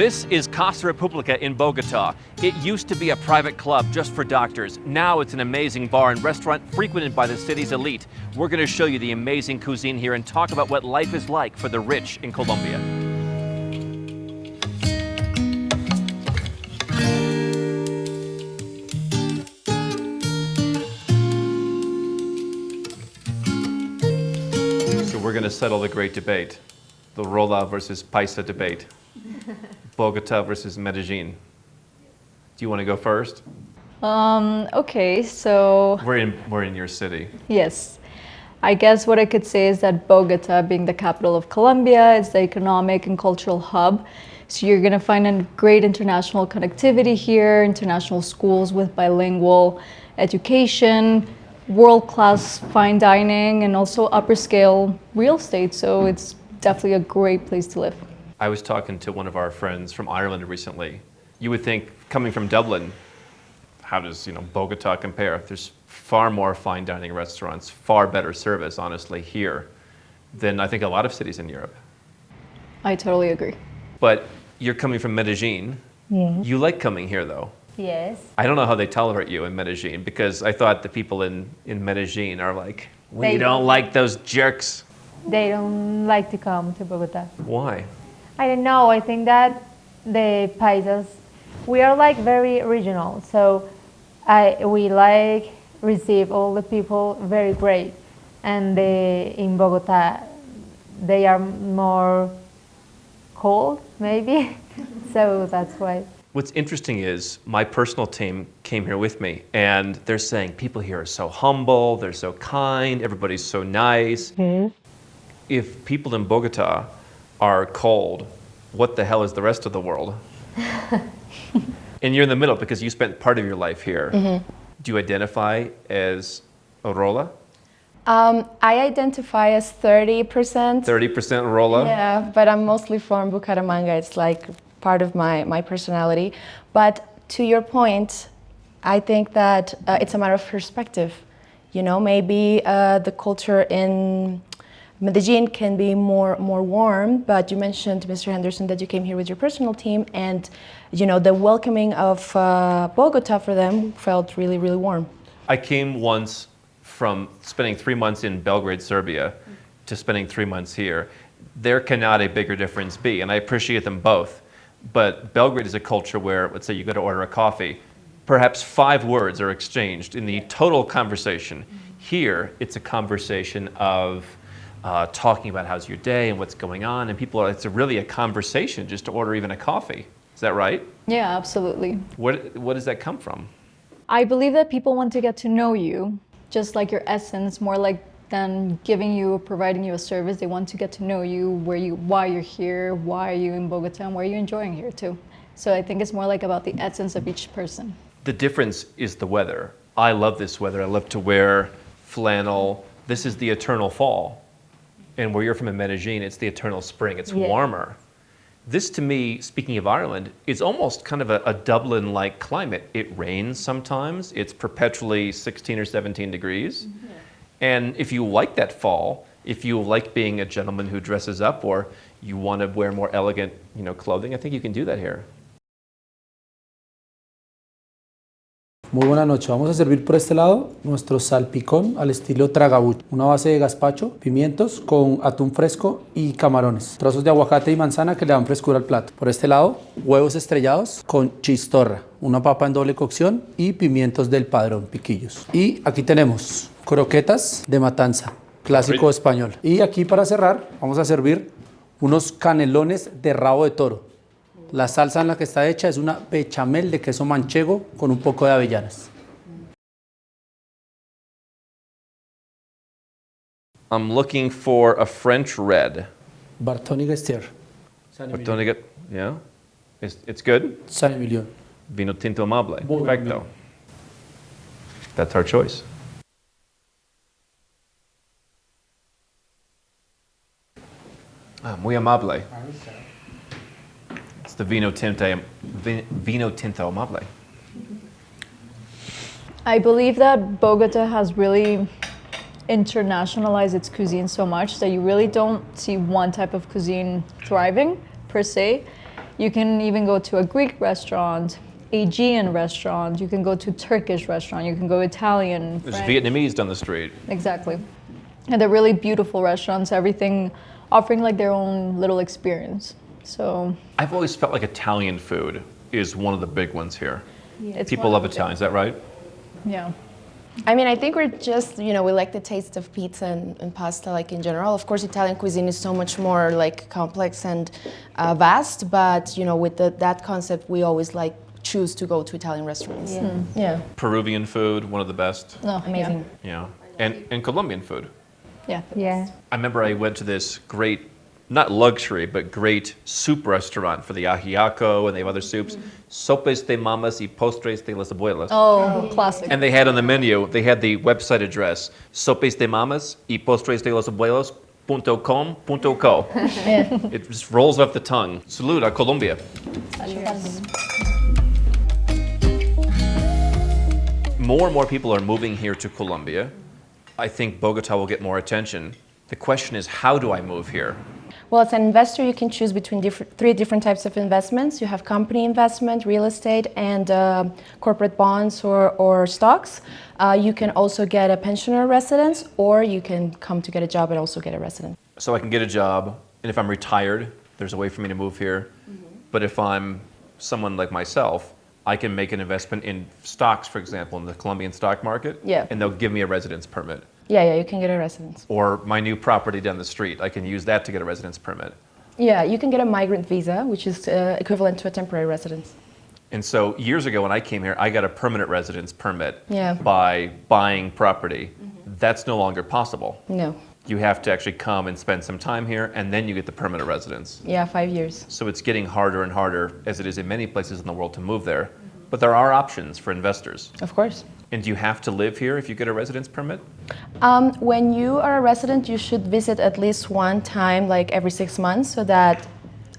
This is Casa Republica in Bogota. It used to be a private club just for doctors. Now it's an amazing bar and restaurant frequented by the city's elite. We're going to show you the amazing cuisine here and talk about what life is like for the rich in Colombia. So we're going to settle the great debate, the Rola versus Paisa debate. Bogota versus Medellin. Do you want to go first? Okay, so... We're in your city. Yes. I guess what I could say is that Bogota, being the capital of Colombia, is the economic and cultural hub. So you're going to find a great international connectivity here, international schools with bilingual education, world-class fine dining, and also upper-scale real estate. So it's definitely a great place to live. I was talking to one of our friends from Ireland recently. You would think, coming from Dublin, how does Bogota compare? There's far more fine dining restaurants, far better service, honestly, here than I think a lot of cities in Europe. I totally agree. But you're coming from Medellin. Yes. You like coming here, though. Yes. I don't know how they tolerate you in Medellin, because I thought the people in Medellin are like, we don't like those jerks. They don't like to come to Bogota. Why? I don't know. I think that the paisas, we are like very regional. So we like receive all the people very great. And in Bogota, they are more cold, maybe. So that's why. What's interesting is my personal team came here with me, and they're saying people here are so humble, they're so kind, everybody's so nice. Mm-hmm. If people in Bogota are cold, what the hell is the rest of the world? And you're in the middle because you spent part of your life here. Mm-hmm. Do you identify as Orola? I identify as 30%. 30% Orola? Yeah, but I'm mostly from Bucaramanga. It's like part of my personality. But to your point, I think that it's a matter of perspective. Maybe the culture in Medellin can be more warm, but you mentioned, Mr. Henderson, that you came here with your personal team, and the welcoming of Bogota for them felt really, really warm. I came once from spending 3 months in Belgrade, Serbia, to spending 3 months here. There cannot a bigger difference be, and I appreciate them both. But Belgrade is a culture where, let's say you go to order a coffee, perhaps 5 words are exchanged in the total conversation. Here, it's a conversation of talking about how's your day and what's going on, and it's really a conversation just to order even a coffee. Is that right? Yeah, absolutely. What does that come from? I believe that people want to get to know you, just like your essence, more like than providing you a service. They want to get to know you, why you're here, why are you in Bogota, and why are you enjoying here too. So I think it's more like about the essence of each person. The difference is the weather. I love this weather. I love to wear flannel. This is the eternal fall. And where you're from in Medellin, it's the eternal spring. It's warmer. This, to me, speaking of Ireland, is almost kind of a Dublin-like climate. It rains sometimes. It's perpetually 16 or 17 degrees. Mm-hmm. And if you like that fall, if you like being a gentleman who dresses up, or you want to wear more elegant, clothing, I think you can do that here. Muy buena noche. Vamos a servir por este lado nuestro salpicón al estilo tragabuche. Una base de gazpacho, pimientos con atún fresco y camarones. Trozos de aguacate y manzana que le dan frescura al plato. Por este lado, huevos estrellados con chistorra, una papa en doble cocción y pimientos del padrón, piquillos. Y aquí tenemos croquetas de matanza, clásico español. Y aquí para cerrar vamos a servir unos canelones de rabo de toro. La salsa en la que está hecha es una bechamel de queso manchego con un poco de avellanas. I'm looking for a French red. Bartholomew. Bartholomew, yeah. It's good? Saint-Emilion. Vino tinto amable. Perfecto. That's our choice. Muy amable. It's the vino tinto amable. I believe that Bogota has really internationalized its cuisine so much that you really don't see one type of cuisine thriving per se. You can even go to a Greek restaurant, Aegean restaurant, you can go to Turkish restaurant, you can go Italian, There's French. Vietnamese down the street. Exactly. And they're really beautiful restaurants, everything offering like their own little experience. So I've always felt like Italian food is one of the big ones here. it's People one love of the Italian, is that right? Yeah. I mean, I think we're just, we like the taste of pizza and pasta, like in general. Of course, Italian cuisine is so much more like complex and vast, but with that concept, we always like choose to go to Italian restaurants. Yeah. Peruvian food, one of the best. No, Amazing. Yeah. And Colombian food. Yeah. Yeah. I remember I went to this great, not luxury, but great soup restaurant for the ajiaco, and they have other soups. Sopes de mamas y postres de las abuelas. Oh, classic. And they had on the menu, they had the website address, sopes de mamas y postres de los abuelos.com.co. It just rolls off the tongue. Salud a Colombia. More and more people are moving here to Colombia. I think Bogota will get more attention. The question is, how do I move here? Well, as an investor, you can choose between three different types of investments. You have company investment, real estate, and corporate bonds or stocks. You can also get a pensioner residence, or you can come to get a job and also get a residence. So I can get a job, and if I'm retired, there's a way for me to move here. But if I'm someone like myself, I can make an investment in stocks, for example, in the Colombian stock market, Yeah. and they'll give me a residence permit. Yeah, you can get a residence. Or my new property down the street, I can use that to get a residence permit. Yeah, you can get a migrant visa, which is equivalent to a temporary residence. And so years ago when I came here, I got a permanent residence permit Yeah. by buying property. That's no longer possible. No. You have to actually come and spend some time here, and then you get the permanent residence. Yeah, 5 years. So it's getting harder and harder, as it is in many places in the world, to move there. But there are options for investors. Of course. And do you have to live here if you get a residence permit? When you are a resident, you should visit at least one time, like every 6 months, so that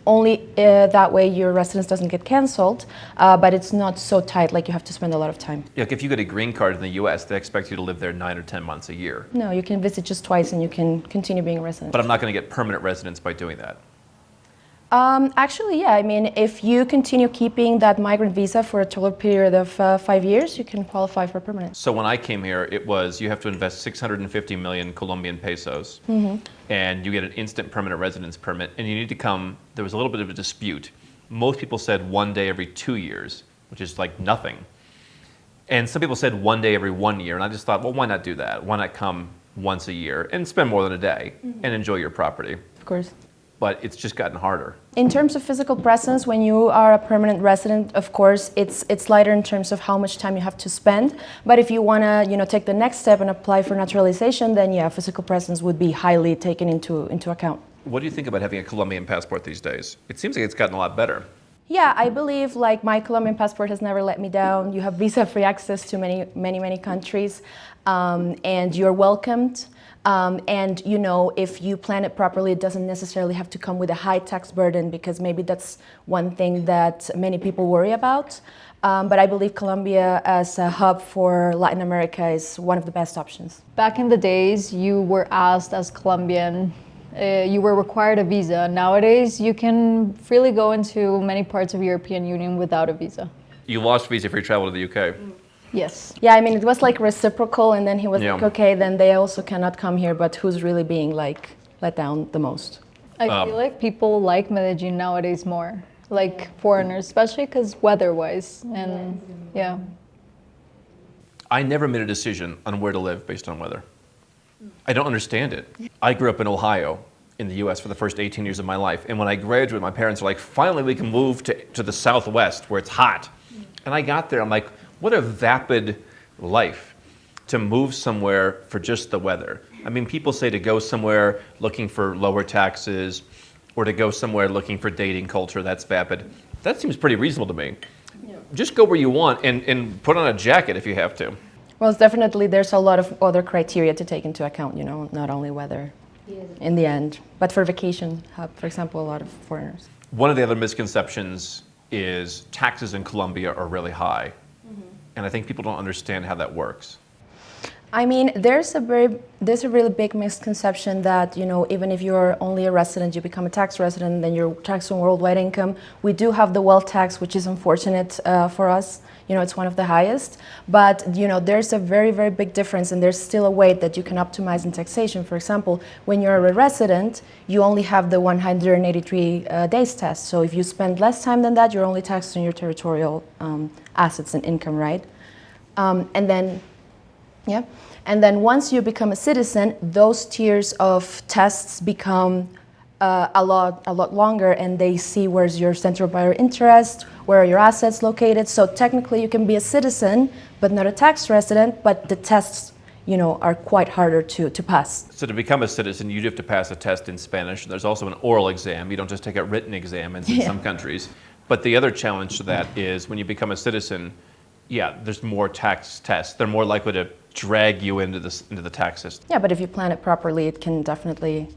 only that way your residence doesn't get canceled, but it's not so tight, like you have to spend a lot of time. Like if you get a green card in the US, they expect you to live there 9 or 10 months a year. No, you can visit just twice and you can continue being a resident. But I'm not going to get permanent residence by doing that. Actually, yeah. I mean, if you continue keeping that migrant visa for a total period of 5 years, you can qualify for permanent. So when I came here, it was you have to invest 650 million Colombian pesos, and you get an instant permanent residence permit, and you need to come. There was a little bit of a dispute. Most people said 1 day every 2 years, which is like nothing. And some people said 1 day every 1 year, and I just thought, well, why not do that? Why not come once a year and spend more than a day and enjoy your property? Of course. But it's just gotten harder. In terms of physical presence, when you are a permanent resident, of course, it's lighter in terms of how much time you have to spend. But if you want to, take the next step and apply for naturalization, then yeah, physical presence would be highly taken into account. What do you think about having a Colombian passport these days? It seems like it's gotten a lot better. Yeah, I believe like my Colombian passport has never let me down. You have visa-free access to many countries, and you're welcomed. And if you plan it properly, it doesn't necessarily have to come with a high tax burden, because maybe that's one thing that many people worry about. But I believe Colombia as a hub for Latin America is one of the best options. Back in the days, you were asked as Colombian, you were required a visa. Nowadays, you can freely go into many parts of European Union without a visa. You lost visa-free travel to the UK. Yes. Yeah, I mean, it was like reciprocal, and then he was Yeah. like, okay, then they also cannot come here, but who's really being like let down the most? I feel like people like Medellin nowadays more, like foreigners, especially because weather-wise, and yeah. I never made a decision on where to live based on weather. I don't understand it. I grew up in Ohio, in the US, for the first 18 years of my life. And when I graduated, my parents were like, finally we can move to the Southwest where it's hot. And I got there, I'm like, what a vapid life to move somewhere for just the weather. I mean, people say to go somewhere looking for lower taxes, or to go somewhere looking for dating culture, that's vapid. That seems pretty reasonable to me. Yeah. Just go where you want and put on a jacket if you have to. Well, it's definitely, there's a lot of other criteria to take into account, not only weather in the end, but for vacation, for example, a lot of foreigners. One of the other misconceptions is taxes in Colombia are really high. And I think people don't understand how that works. I mean, there's a really big misconception that, you know, even if you're only a resident, you become a tax resident, then you're taxed on worldwide income. We do have the wealth tax, which is unfortunate for us. You know, it's one of the highest. But, you know, there's a very, very big difference, and there's still a way that you can optimize in taxation. For example, when you're a resident, you only have the 183 days test. So if you spend less time than that, you're only taxed on your territorial assets and income, right? And then yeah, and then once you become a citizen, those tiers of tests become a lot longer, and they see where's your center of your interest, where are your assets located. So technically, you can be a citizen, but not a tax resident. But the tests, you know, are quite harder to pass. So to become a citizen, you have to pass a test in Spanish. There's also an oral exam. You don't just take a written exam in some countries. But the other challenge to that is when you become a citizen, yeah, there's more tax tests. They're more likely to drag you into the tax system. Yeah, but if you plan it properly, it can definitely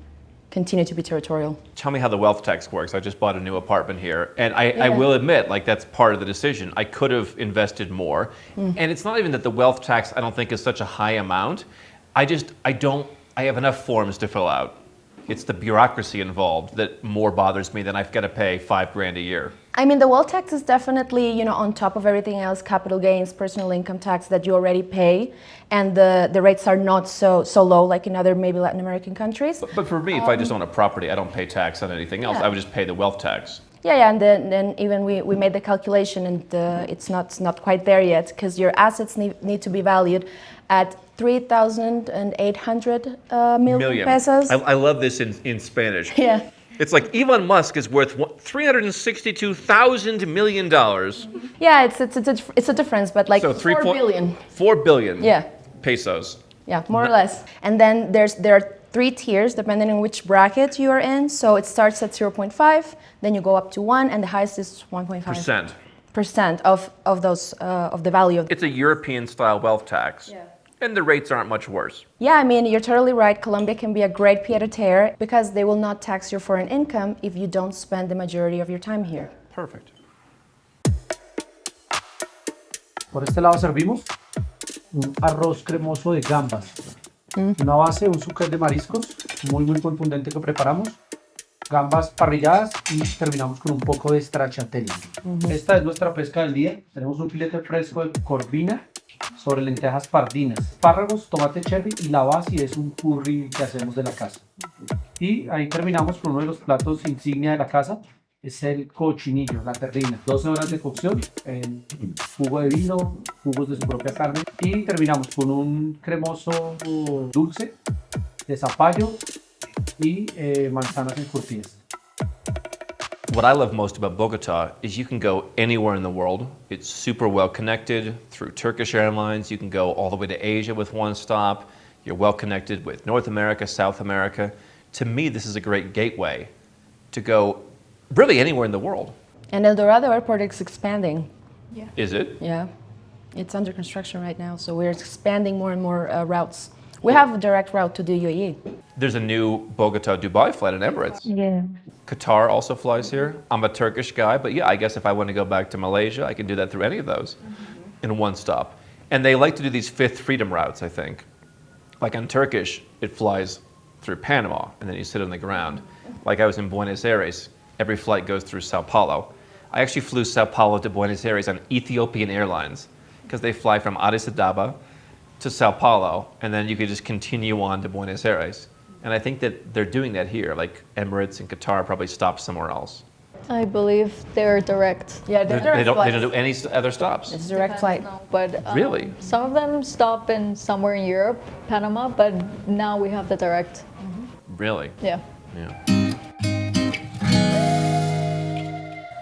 continue to be territorial. Tell me how the wealth tax works. I just bought a new apartment here, and I will admit, like, that's part of the decision. I could have invested more, and it's not even that the wealth tax I don't think is such a high amount. I have enough forms to fill out. It's the bureaucracy involved that more bothers me than I've got to pay $5,000 a year. I mean, the wealth tax is definitely, you know, on top of everything else, capital gains, personal income tax that you already pay, and the rates are not so low like in other maybe Latin American countries. But for me, if I just own a property, I don't pay tax on anything else. I would just pay the wealth tax. Yeah, and then even we made the calculation, and it's not quite there yet, because your assets need to be valued at 3,800 million pesos. I love this in Spanish. Yeah. It's like Elon Musk is worth $362,000 million. Yeah, it's a difference, but like So 4 billion. 4 billion Yeah. pesos. Yeah, more or less. And then there are 3 tiers depending on which bracket you are in. So it starts at 0.5, then you go up to 1, and the highest is 1.5% of those of the value of. It's a European style wealth tax. Yeah. And the rates aren't much worse. Yeah, I mean, you're totally right. Colombia can be a great pied-à-terre because they will not tax your foreign income if you don't spend the majority of your time here. Perfect. Por este lado servimos un arroz cremoso de gambas. Una base, un sucre de mariscos muy contundente que preparamos. Gambas parrilladas y terminamos con un poco de stracciatella. Esta es nuestra pesca del día. Tenemos un filete fresco de corvina sobre lentejas pardinas, espárragos, tomate cherry, y la base es un curry que hacemos de la casa. Y ahí terminamos con uno de los platos insignia de la casa, es el cochinillo, la terrina. 12 horas de cocción, jugo de vino, jugos de su propia carne, y terminamos con un cremoso dulce de zapallo y manzanas encurtidas. What I love most about Bogota is you can go anywhere in the world. It's super well connected through Turkish Airlines. You can go all the way to Asia with one stop. You're well connected with North America, South America. To me, this is a great gateway to go really anywhere in the world. And El Dorado Airport is expanding. Yeah. Is it? Yeah, it's under construction right now, so we're expanding more and more routes. We have a direct route to the UAE. There's a new Bogota-Dubai flight in Emirates. Yeah. Qatar also flies here. I'm a Turkish guy, but yeah, I guess if I want to go back to Malaysia, I can do that through any of those in one stop. And they like to do these fifth freedom routes, I think. Like on Turkish, it flies through Panama, and then you sit on the ground. Like I was in Buenos Aires, every flight goes through Sao Paulo. I actually flew Sao Paulo to Buenos Aires on Ethiopian Airlines, because they fly from Addis Ababa to Sao Paulo, and then you could just continue on to Buenos Aires. And I think that they're doing that here, like Emirates and Qatar probably stop somewhere else. I believe they're direct. Yeah, They don't do any other stops. It's a direct flight. But Really? some of them stop in somewhere in Europe, Panama, but now we have the direct. Really? Yeah. Yeah.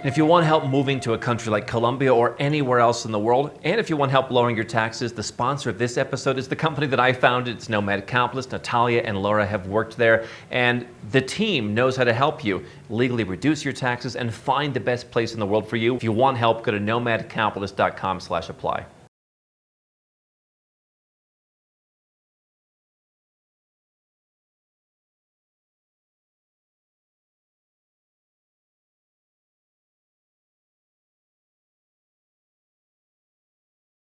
And if you want help moving to a country like Colombia or anywhere else in the world, and if you want help lowering your taxes, the sponsor of this episode is the company that I founded. It's Nomad Capitalist. Natalia and Laura have worked there, and the team knows how to help you legally reduce your taxes and find the best place in the world for you. If you want help, go to nomadcapitalist.com/apply.